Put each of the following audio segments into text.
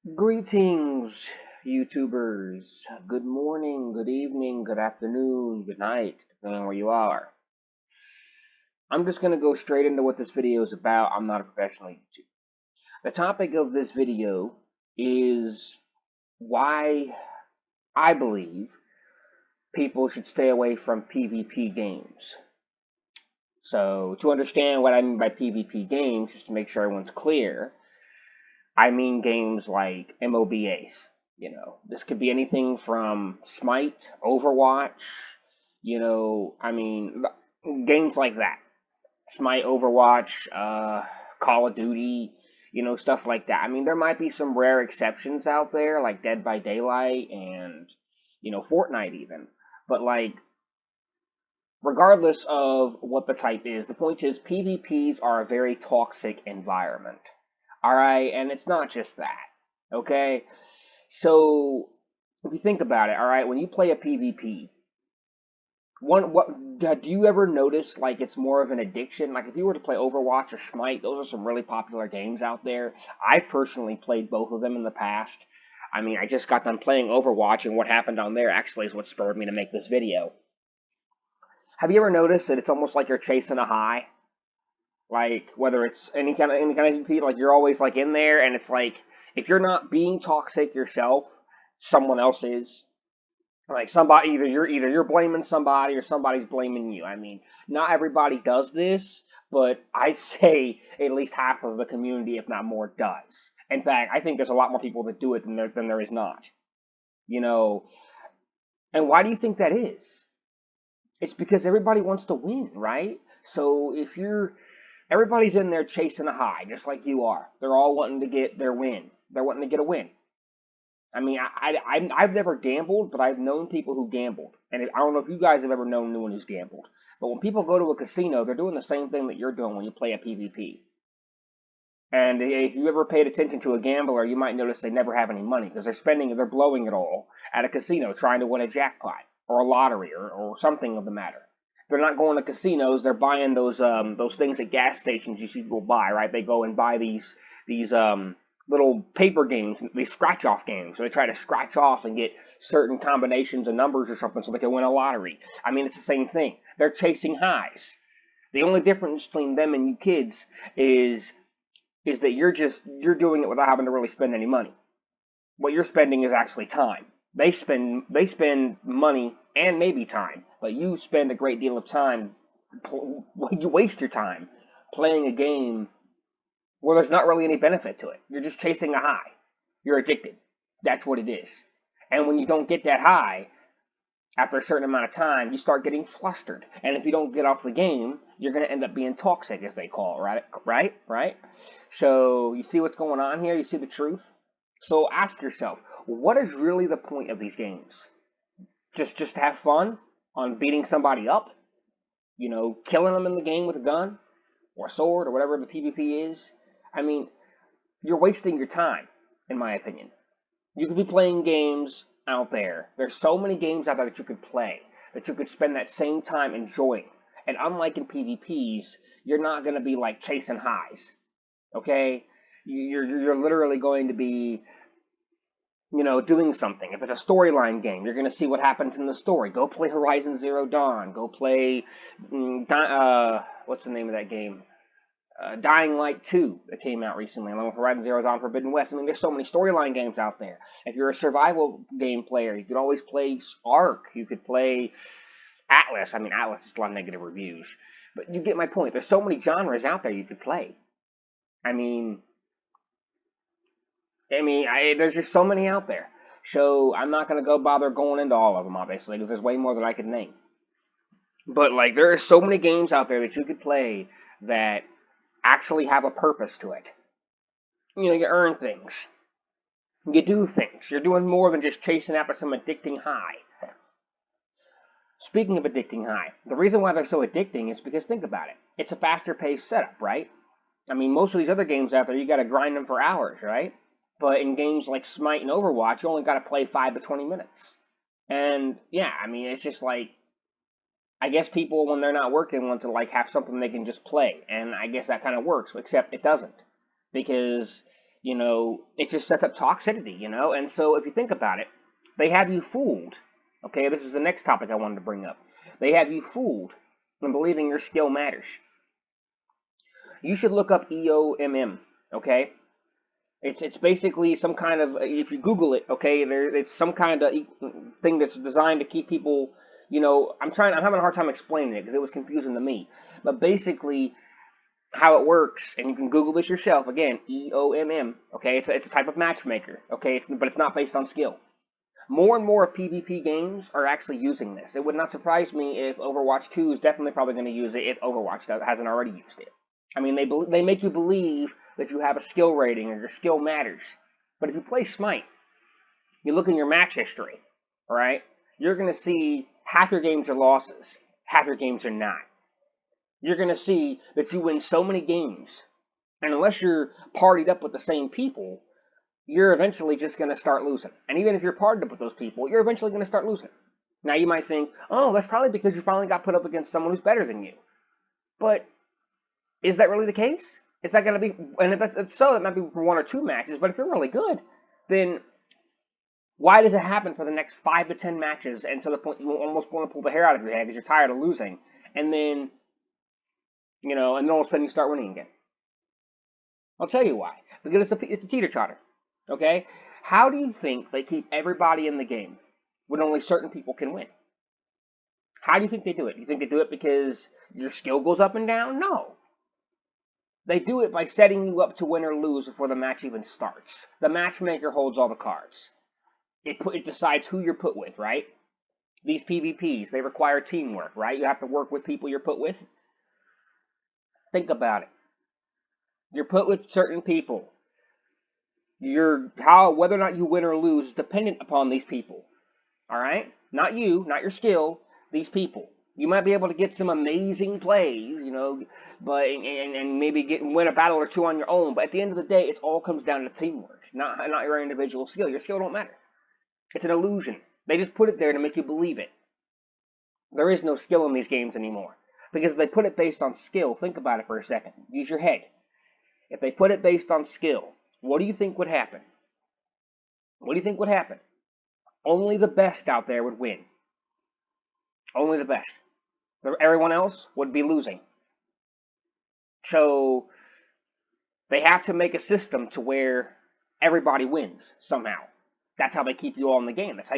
Greetings, YouTubers. Good morning, good evening, good afternoon, good night, depending on where you are. I'm just going to go straight into what this video is about. I'm not a professional YouTuber. The topic of this video is why I believe people should stay away from PvP games. So, to understand what I mean by PvP games, just to make sure everyone's clear, I mean games like MOBAs. This could be anything from Smite, Overwatch, games like that. Smite, Overwatch, Call of Duty, stuff like that. I mean, there might be some rare exceptions out there, like Dead by Daylight and, Fortnite even. But, like, regardless of what the type is, the point is PvPs are a very toxic environment. Alright, and it's not just that. Okay? So if you think about it, alright, when you play a PvP, do you ever notice like it's more of an addiction? Like if you were to play Overwatch or Smite, those are some really popular games out there. I've personally played both of them in the past. I mean, I just got done playing Overwatch, and what happened on there actually is what spurred me to make this video. Have you ever noticed that it's almost like you're chasing a high? Like whether it's any kind of PvP, like you're always like in there, and it's like if you're not being toxic yourself, someone else is. Like somebody, either you're blaming somebody or somebody's blaming you. I mean, not everybody does this, but I say at least half of the community, if not more, does. In fact, I think there's a lot more people that do it than there is not. You know, and why do you think that is? It's because everybody wants to win, right? So if you're everybody's in there chasing a high, just like you are. They're all wanting to get their win. They're wanting to get a win. I mean, I've never gambled, but I've known people who gambled. And I don't know if you guys have ever known anyone who's gambled. But when people go to a casino, they're doing the same thing that you're doing when you play a PvP. And if you ever paid attention to a gambler, you might notice they never have any money because they're blowing it all at a casino trying to win a jackpot or a lottery or something of the matter. They're not going to casinos. They're buying those things at gas stations you see people buy, right? They go and buy these little paper games, these scratch off games. So they try to scratch off and get certain combinations of numbers or something so they can win a lottery. I mean, it's the same thing. They're chasing highs. The only difference between them and you kids is that you're doing it without having to really spend any money. What you're spending is actually time. They spend money and maybe time, but you spend a great deal of time. You waste your time playing a game where there's not really any benefit to it. You're just chasing a high. You're addicted. That's what it is. And when you don't get that high, after a certain amount of time, you start getting flustered. And if you don't get off the game, you're going to end up being toxic, as they call it, right? Right? So you see what's going on here? You see the truth? So ask yourself, what is really the point of these games? Just to have fun on beating somebody up? Killing them in the game with a gun or a sword or whatever the PvP is? I mean, you're wasting your time, in my opinion. You could be playing games out there. There's so many games out there that you could play, that you could spend that same time enjoying. And unlike in PvPs, you're not going to be like chasing highs. Okay? You're literally going to be, doing something. If it's a storyline game, you're going to see what happens in the story. Go play Horizon Zero Dawn. Go play, what's the name of that game? Dying Light 2 that came out recently, along with Horizon Zero Dawn Forbidden West. I mean, there's so many storyline games out there. If you're a survival game player, you could always play Ark. You could play Atlas. I mean, Atlas has a lot of negative reviews. But you get my point. There's so many genres out there you could play. I mean, there's just so many out there. So I'm not going to go bother going into all of them, obviously, because there's way more than I could name. But, like, there are so many games out there that you could play that actually have a purpose to it. You earn things. You do things. You're doing more than just chasing after some addicting high. Speaking of addicting high, the reason why they're so addicting is because think about it. It's a faster paced setup, right? I mean, most of these other games out there, you gotta grind them for hours, right? But in games like Smite and Overwatch, you only gotta play 5 to 20 minutes. And yeah, I mean, it's just like, I guess people, when they're not working, want to like have something they can just play. And I guess that kind of works, except it doesn't. Because it just sets up toxicity. And so if you think about it, they have you fooled. Okay, this is the next topic I wanted to bring up. They have you fooled in believing your skill matters. You should look up EOMM. Okay, it's basically some kind of, if you Google it, okay, it's some kind of thing that's designed to keep people. I'm having a hard time explaining it because it was confusing to me. But basically, how it works, and you can Google this yourself. Again, EOMM. Okay, it's a type of matchmaker. Okay, but it's not based on skill. More and more PvP games are actually using this. It would not surprise me if Overwatch 2 is definitely probably going to use it if Overwatch hasn't already used it. I mean, they make you believe that you have a skill rating or your skill matters. But if you play Smite, you look in your match history, all right, you're going to see half your games are losses, half your games are not. You're going to see that you win so many games, and unless you're partied up with the same people, you're eventually just going to start losing. And even if you're partied up with those people, you're eventually going to start losing. Now you might think, oh, that's probably because you finally got put up against someone who's better than you. But is that really the case? Is that going to be, and if so, that might be for one or two matches, but if you're really good, then why does it happen for the next 5 to 10 matches and to the point you almost want to pull the hair out of your head because you're tired of losing, and then, and then all of a sudden you start winning again? I'll tell you why. Because it's a teeter-totter, okay? How do you think they keep everybody in the game when only certain people can win? How do you think they do it? Do you think they do it because your skill goes up and down? No. They do it by setting you up to win or lose before the match even starts. The matchmaker holds all the cards. It decides who you're put with, right? These PvPs, they require teamwork, right? You have to work with people you're put with. Think about it. You're put with certain people. Whether or not you win or lose is dependent upon these people. All right? Not you, not your skill, these people. You might be able to get some amazing plays, but and maybe win a battle or two on your own. But at the end of the day, it all comes down to teamwork, not your individual skill. Your skill don't matter. It's an illusion. They just put it there to make you believe it. There is no skill in these games anymore because if they put it based on skill, think about it for a second. Use your head. If they put it based on skill, what do you think would happen? What do you think would happen? Only the best out there would win. Only the best. Everyone else would be losing. So they have to make a system to where everybody wins somehow. That's how they keep you all in the game. That's how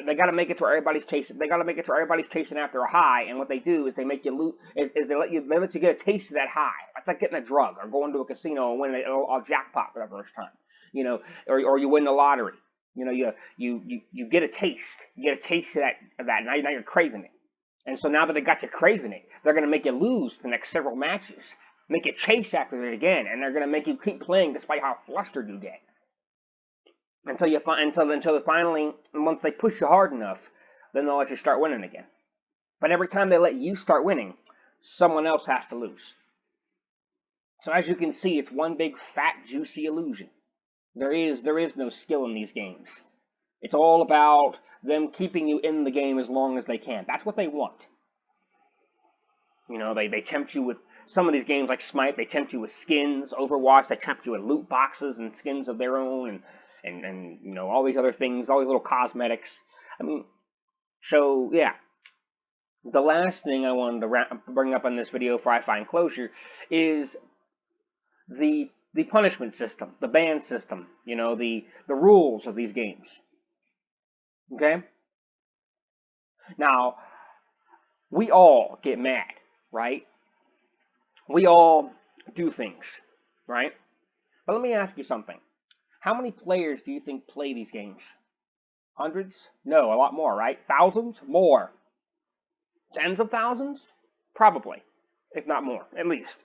they got to make it to where everybody's chasing. They got to make it to where everybody's chasing after a high. And what they do is they make you lose. Is they let you get a taste of that high. It's like getting a drug or going to a casino and winning a jackpot for the first time. Or you win the lottery. You get a taste. You get a taste of that. Now you're craving it. And so now that they got you craving it, they're going to make you lose the next several matches. Make you chase after it again, and they're going to make you keep playing despite how flustered you get. Until finally, once they push you hard enough, then they'll let you start winning again. But every time they let you start winning, someone else has to lose. So as you can see, it's one big fat juicy illusion. There is no skill in these games. It's all about them keeping you in the game as long as they can. That's what they want. They tempt you with some of these games like Smite. They tempt you with skins. Overwatch, they tempt you with loot boxes and skins of their own, and all these other things, all these little cosmetics. So yeah. The last thing I wanted to bring up on this video before I find closure is the punishment system, the ban system. The rules of these games. Okay? Now, we all get mad, right? We all do things, right? But let me ask you something. How many players do you think play these games? Hundreds? No, a lot more, right? Thousands? More. Tens of thousands? Probably. If not more, at least.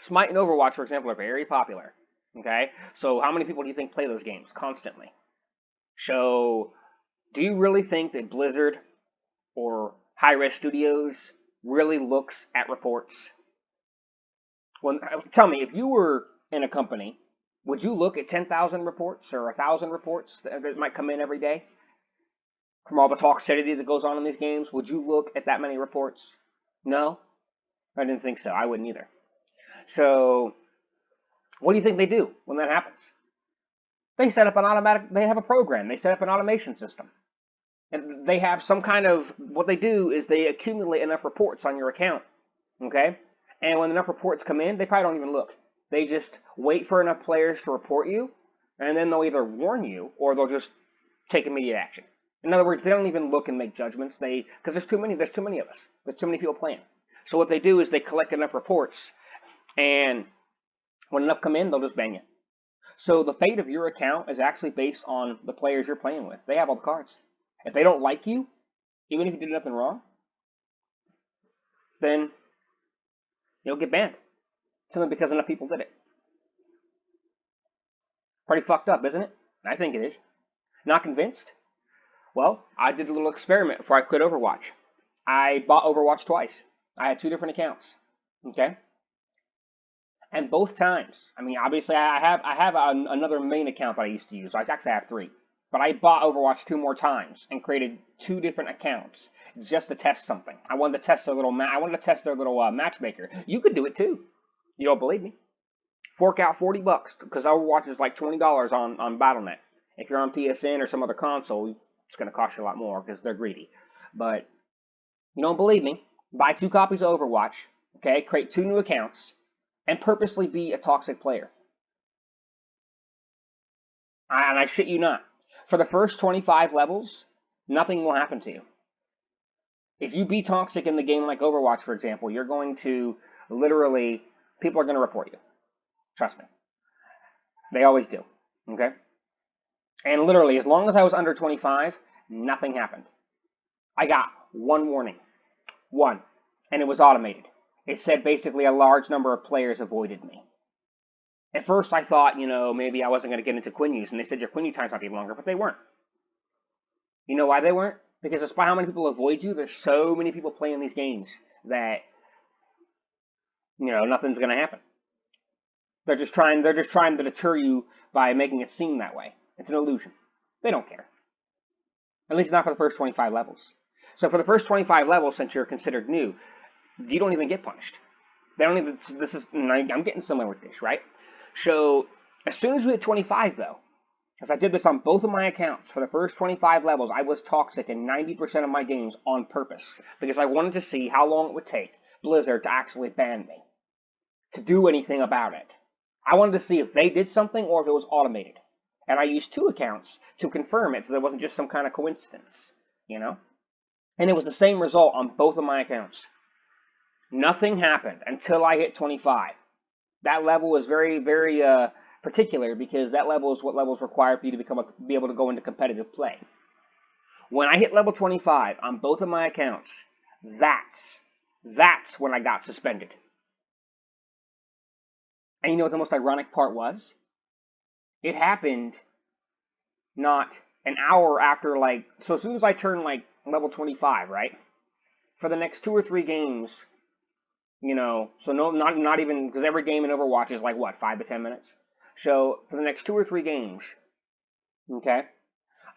Smite and Overwatch, for example, are very popular. Okay? So how many people do you think play those games constantly? So, do you really think that Blizzard or Hi-Res Studios really looks at reports? Well, tell me, if you were in a company, would you look at 10,000 reports or 1,000 reports that might come in every day? From all the toxicity that goes on in these games, would you look at that many reports? No? I didn't think so. I wouldn't either. So, What do you think they do when that happens? They set up an automatic, they have a program, they set up an automation system. And they have some kind of, what they do is they accumulate enough reports on your account, okay? And when enough reports come in, they probably don't even look. They just wait for enough players to report you, and then they'll either warn you or they'll just take immediate action. In other words, they don't even look and make judgments. Because there's too many of us. There's too many people playing. So what they do is they collect enough reports, and when enough come in, they'll just ban you. So the fate of your account is actually based on the players you're playing with. They have all the cards. If they don't like you, even if you did nothing wrong, then you'll get banned. Simply because enough people did it. Pretty fucked up, isn't it? I think it is. Not convinced? Well, I did a little experiment before I quit Overwatch. I bought Overwatch twice. I had two different accounts. Okay? And both times, I mean, obviously, I have another main account that I used to use. So I actually have three. But I bought Overwatch two more times and created two different accounts just to test something. I wanted to test their little matchmaker. You could do it too. You don't believe me? Fork out $40 because Overwatch is like $20 on BattleNet. If you're on PSN or some other console, it's going to cost you a lot more because they're greedy. But you don't believe me? Buy 2 copies of Overwatch. Okay, create 2 new accounts and purposely be a toxic player. And I shit you not. For the first 25 levels, nothing will happen to you. If you be toxic in the game like Overwatch, for example, you're going to literally, people are going to report you. Trust me. They always do. Okay? And literally, as long as I was under 25, nothing happened. I got one warning. One. And it was automated. It said basically a large number of players avoided me. At first I thought, maybe I wasn't going to get into Quinn use, and they said your Quinn use times might be longer, but they weren't. You know why they weren't? Because despite how many people avoid you, there's so many people playing these games that, nothing's going to happen. They're just trying to deter you by making it seem that way. It's an illusion. They don't care. At least not for the first 25 levels. So for the first 25 levels, since you're considered new, you don't even get punished. They don't even, I'm getting somewhere with this, right? So as soon as we hit 25 though, because I did this on both of my accounts, for the first 25 levels, I was toxic in 90% of my games on purpose. Because I wanted to see how long it would take Blizzard to actually ban me. To do anything about it. I wanted to see if they did something or if it was automated. And I used 2 accounts to confirm it so there wasn't just some kind of coincidence, And it was the same result on both of my accounts. Nothing happened until I hit 25. That level was very, very particular because that level is what levels require for you to be able to go into competitive play. When I hit level 25 on both of my accounts, that's when I got suspended. And you know what the most ironic part was? It happened not an hour after, so as soon as I turned, level 25, right? For the next 2 or 3 games, so not even, because every game in Overwatch is 5 to 10 minutes? So, for the next 2 or 3 games, okay,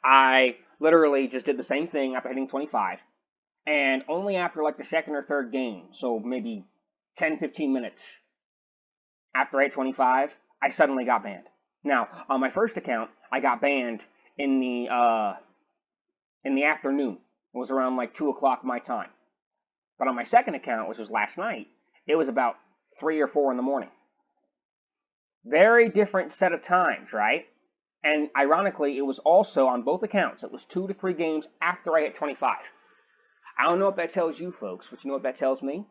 I literally just did the same thing after hitting 25, and only after, the second or third game, so maybe 10, 15 minutes, after I hit 25, I suddenly got banned. Now, on my first account, I got banned in the afternoon. It was around 2 o'clock my time. But on my second account, which was last night, it was about 3 or 4 in the morning. Very different set of times, right? And ironically, it was also on both accounts. It was 2 to 3 games after I hit 25. I don't know what that tells you folks, but you know what that tells me?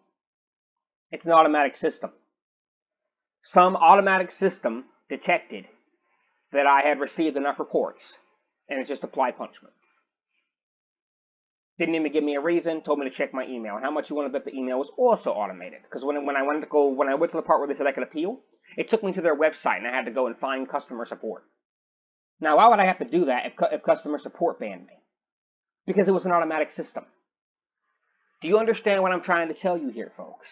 It's an automatic system. Some automatic system detected that I had received enough reports, and it just applied punishment. Didn't even give me a reason, told me to check my email. And how much you want to bet the email was also automated. Because when I went to the part where they said I could appeal, it took me to their website and I had to go and find customer support. Now, why would I have to do that if customer support banned me? Because it was an automatic system. Do you understand what I'm trying to tell you here, folks?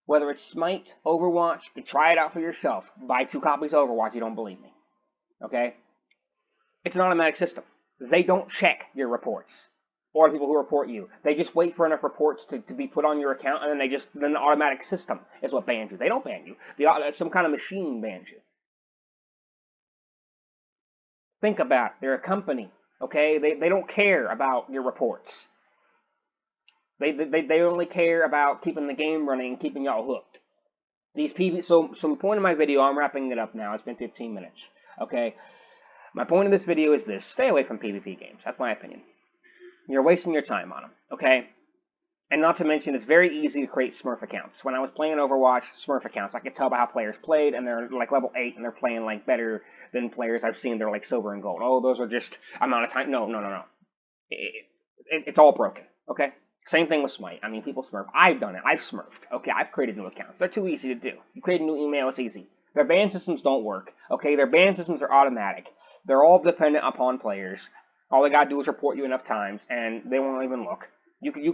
Whether it's Smite, Overwatch, you try it out for yourself. Buy 2 copies of Overwatch, you don't believe me. Okay? It's an automatic system. They don't check your reports. Or the people who report you. They just wait for enough reports to be put on your account, and then the automatic system is what bans you. They don't ban you. Some kind of machine bans you. Think about it. They're a company, okay? They don't care about your reports. They only care about keeping the game running, keeping y'all hooked. These PV. So the point of my video, I'm wrapping it up now. It's been 15 minutes. Okay. My point of this video is this: stay away from PvP games. That's my opinion. You're wasting your time on them. Okay. And not to mention, it's very easy to create Smurf accounts. When I was playing Overwatch, Smurf accounts, I could tell by how players played, and they're like level 8, and they're playing like better than players I've seen. They're like silver and gold. Oh, those are just amount of time. No. It's all broken. Okay. Same thing with Smite. I mean, people Smurf. I've done it. I've Smurfed. Okay, I've created new accounts. They're too easy to do. You create a new email, it's easy. Their ban systems don't work. Okay, their ban systems are automatic. They're all dependent upon players. All they gotta do is report you enough times, and they won't even look. You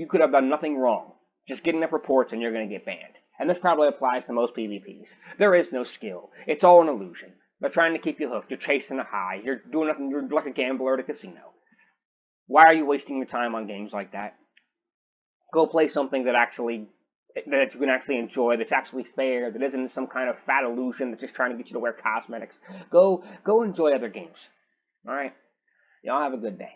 could have done nothing wrong. Just get enough reports, and you're gonna get banned. And this probably applies to most PvPs. There is no skill. It's all an illusion. They're trying to keep you hooked. You're chasing a high. You're doing nothing. You're like a gambler at a casino. Why are you wasting your time on games like that? Go play something that you can actually enjoy, that's actually fair, that isn't some kind of fat illusion that's just trying to get you to wear cosmetics. Go enjoy other games. All right, y'all have a good day.